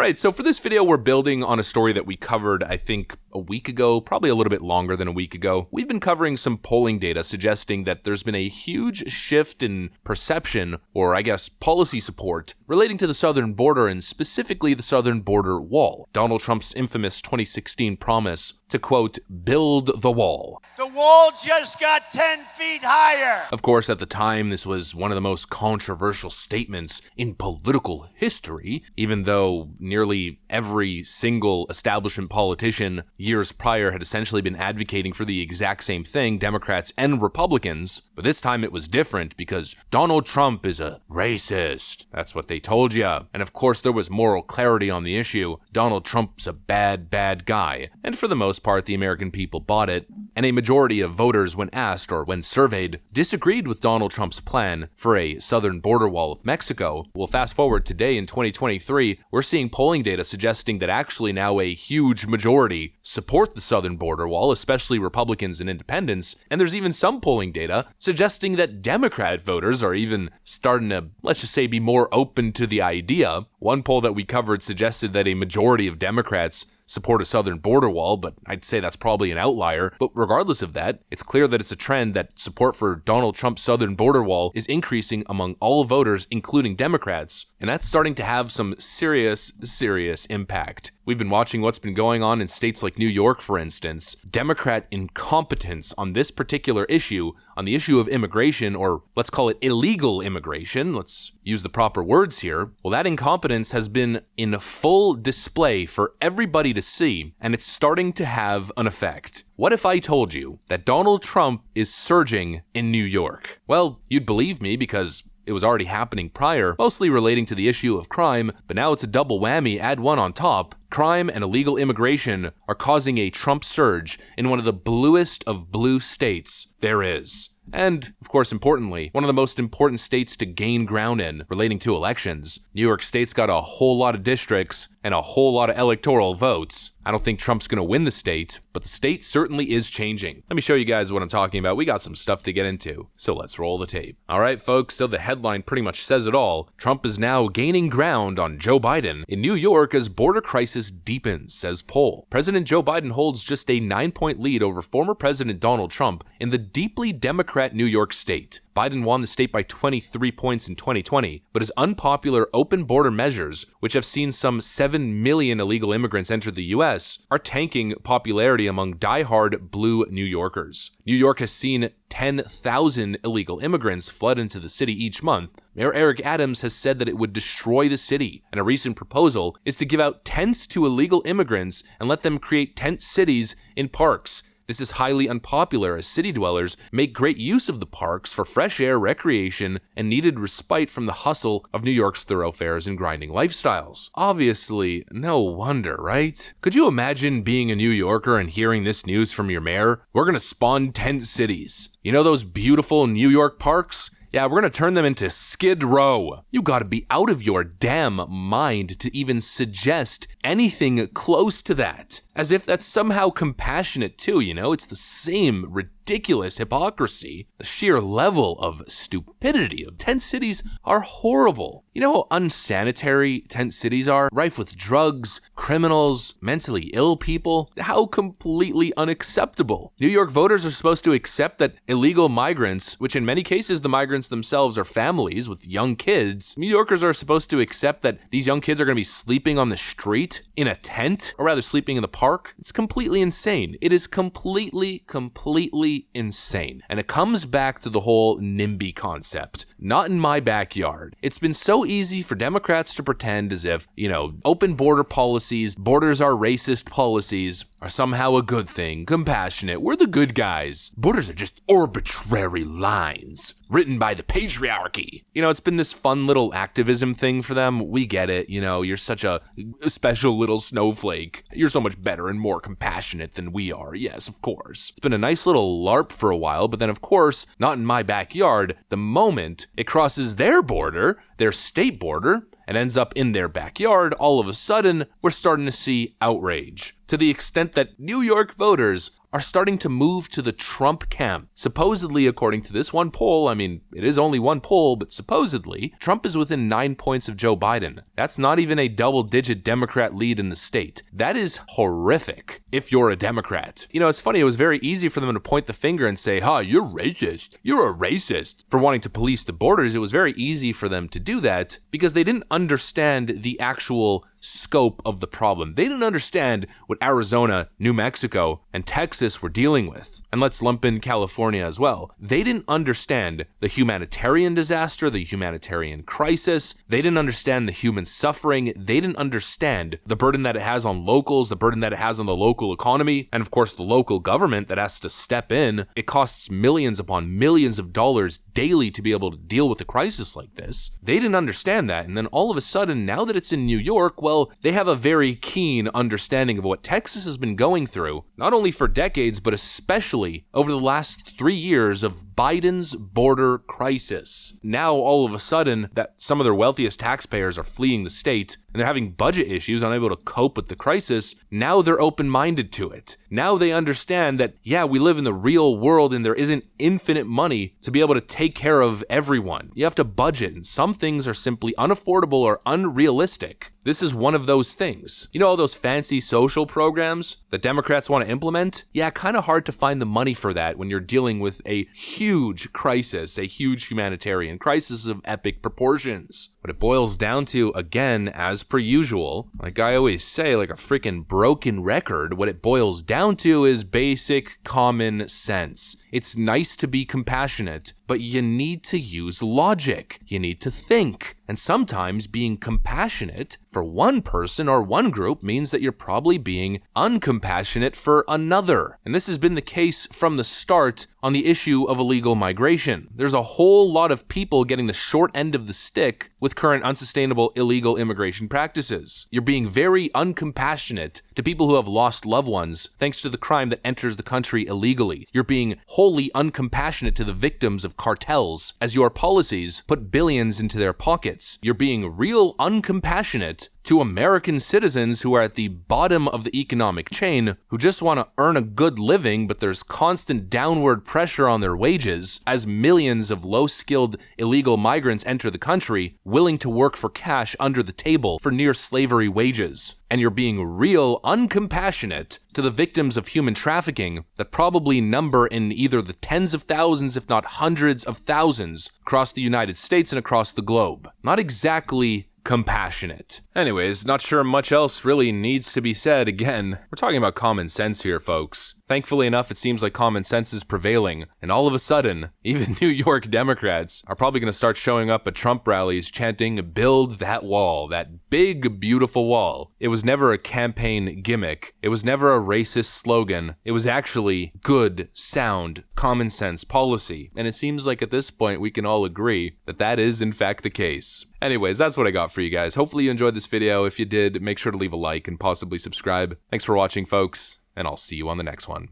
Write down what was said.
Alright, so for this video, we're building on a story that we covered, I think, a week ago, probably a little bit longer than a week ago. We've been covering some polling data suggesting that there's been a huge shift in perception, or I guess policy support, relating to the southern border and specifically the southern border wall. Donald Trump's infamous 2016 promise to, quote, build the wall. The wall just got 10 feet higher. Of course, at the time, this was one of the most controversial statements in political history, even though nearly every single establishment politician years prior had essentially been advocating for the exact same thing, Democrats and Republicans. But this time it was different because Donald Trump is a racist. That's what they told you. And of course, there was moral clarity on the issue. Donald Trump's a bad, bad guy. And for the most part, the American people bought it. And a majority of voters, when asked or when surveyed, disagreed with Donald Trump's plan for a southern border wall with Mexico. Well, fast forward today in 2023, we're seeing polling data suggesting that actually now a huge majority support the southern border wall, especially Republicans and independents. And there's even some polling data suggesting that Democrat voters are even starting to, let's just say, be more open to the idea. One poll that we covered suggested that a majority of Democrats support a southern border wall, but I'd say that's probably an outlier. But regardless of that, it's clear that it's a trend that support for Donald Trump's southern border wall is increasing among all voters, including Democrats. And that's starting to have some serious impact. We've been watching what's been going on in states like New York, for instance. Democrat incompetence on this particular issue, on the issue of immigration, or let's call it illegal immigration. Let's use the proper words here. Well, that incompetence has been in full display for everybody to see, and it's starting to have an effect. What if I told you that Donald Trump is surging in New York? Well, you'd believe me because it was already happening prior, mostly relating to the issue of crime, but now it's a double whammy, add one on top. Crime and illegal immigration are causing a Trump surge in one of the bluest of blue states there is. And, of course, importantly, one of the most important states to gain ground in relating to elections. New York State's got a whole lot of districts and a whole lot of electoral votes. I don't think Trump's gonna win the state, but the state certainly is changing. Let me show you guys what I'm talking about. We got some stuff to get into, so let's roll the tape. All right, folks, so the headline pretty much says it all. Trump is now gaining ground on Joe Biden in New York as border crisis deepens, says poll. President Joe Biden holds just a 9-point lead over former President Donald Trump in the deeply Democrat New York state. Biden won the state by 23 points in 2020, but his unpopular open border measures, which have seen some 7 million illegal immigrants enter the US, are tanking popularity among die-hard blue New Yorkers. New York has seen 10,000 illegal immigrants flood into the city each month. Mayor Eric Adams has said that it would destroy the city, and a recent proposal is to give out tents to illegal immigrants and let them create tent cities in parks. This is highly unpopular as city dwellers make great use of the parks for fresh air, recreation, and needed respite from the hustle of New York's thoroughfares and grinding lifestyles. Obviously, no wonder, right? Could you imagine being a New Yorker and hearing this news from your mayor? We're gonna spawn tent cities. You know those beautiful New York parks? Yeah, we're gonna turn them into Skid Row. You gotta be out of your damn mind to even suggest anything close to that. As if that's somehow compassionate too, you know? It's the same ridiculous hypocrisy. The sheer level of stupidity of tent cities are horrible. You know how unsanitary tent cities are? Rife with drugs, criminals, mentally ill people? How completely unacceptable. New York voters are supposed to accept that illegal migrants, which in many cases the migrants themselves are families with young kids, New Yorkers are supposed to accept that these young kids are going to be sleeping on the street in a tent, or rather sleeping in the park. It's completely insane. It is completely insane. And it comes back to the whole NIMBY concept. Not in my backyard. It's been so easy for Democrats to pretend as if, you know, open border policies, borders are racist policies, are somehow a good thing, compassionate, we're the good guys. Borders are just arbitrary lines written by the patriarchy. You know, it's been this fun little activism thing for them. We get it, you know, you're such a special little snowflake. You're so much better and more compassionate than we are. Yes, of course. It's been a nice little LARP for a while, but then of course, not in my backyard. The moment it crosses their border, their state border, and ends up in their backyard, all of a sudden, we're starting to see outrage. To the extent that New York voters are starting to move to the Trump camp. Supposedly, according to this one poll, I mean, it is only one poll, but supposedly, Trump is within 9 points of Joe Biden. That's not even a double-digit Democrat lead in the state. That is horrific if you're a Democrat. You know, it's funny, it was very easy for them to point the finger and say, you're racist. You're a racist for wanting to police the borders. It was very easy for them to do that because they didn't understand the actual scope of the problem. They didn't understand what Arizona, New Mexico, and Texas were dealing with. And let's lump in California as well. They didn't understand the humanitarian disaster, the humanitarian crisis. They didn't understand the human suffering. They didn't understand the burden that it has on locals, the burden that it has on the local economy, and of course the local government that has to step in. It costs millions upon millions of dollars daily to be able to deal with a crisis like this. They didn't understand that. And then all of a sudden, now that it's in New York, well, they have a very keen understanding of what Texas has been going through, not only for decades, but especially over the last 3 years of Biden's border crisis. Now, all of a sudden, that some of their wealthiest taxpayers are fleeing the state, and they're having budget issues, unable to cope with the crisis. Now they're open-minded to it. Now they understand that, yeah, we live in the real world and there isn't infinite money to be able to take care of everyone. You have to budget, and some things are simply unaffordable or unrealistic. This is one of those things. You know all those fancy social programs that Democrats want to implement? Yeah, kind of hard to find the money for that when you're dealing with a huge crisis, a huge humanitarian crisis of epic proportions. What it boils down to, again, as per usual, like I always say, like a freaking broken record, what it boils down to is basic common sense. It's nice to be compassionate, but you need to use logic. You need to think. And sometimes being compassionate for one person or one group means that you're probably being uncompassionate for another. And this has been the case from the start on the issue of illegal migration. There's a whole lot of people getting the short end of the stick with current unsustainable illegal immigration practices. You're being very uncompassionate to people who have lost loved ones thanks to the crime that enters the country illegally. You're being wholly uncompassionate to the victims of cartels as your policies put billions into their pockets. You're being real uncompassionate to American citizens who are at the bottom of the economic chain, who just want to earn a good living, but there's constant downward pressure on their wages as millions of low-skilled illegal migrants enter the country, willing to work for cash under the table for near slavery wages. And you're being real uncompassionate to the victims of human trafficking that probably number in either the tens of thousands, if not hundreds of thousands, across the United States and across the globe. Not exactly compassionate. Anyways, not sure much else really needs to be said. Again, we're talking about common sense here, folks. Thankfully enough, it seems like common sense is prevailing, and all of a sudden, even New York Democrats are probably going to start showing up at Trump rallies chanting, "Build that wall, that big, beautiful wall." It was never a campaign gimmick. It was never a racist slogan. It was actually good, sound, common sense policy. And it seems like at this point, we can all agree that that is in fact the case. Anyways, that's what I got for you guys. Hopefully you enjoyed this video. If you did, make sure to leave a like and possibly subscribe. Thanks for watching, folks, and I'll see you on the next one.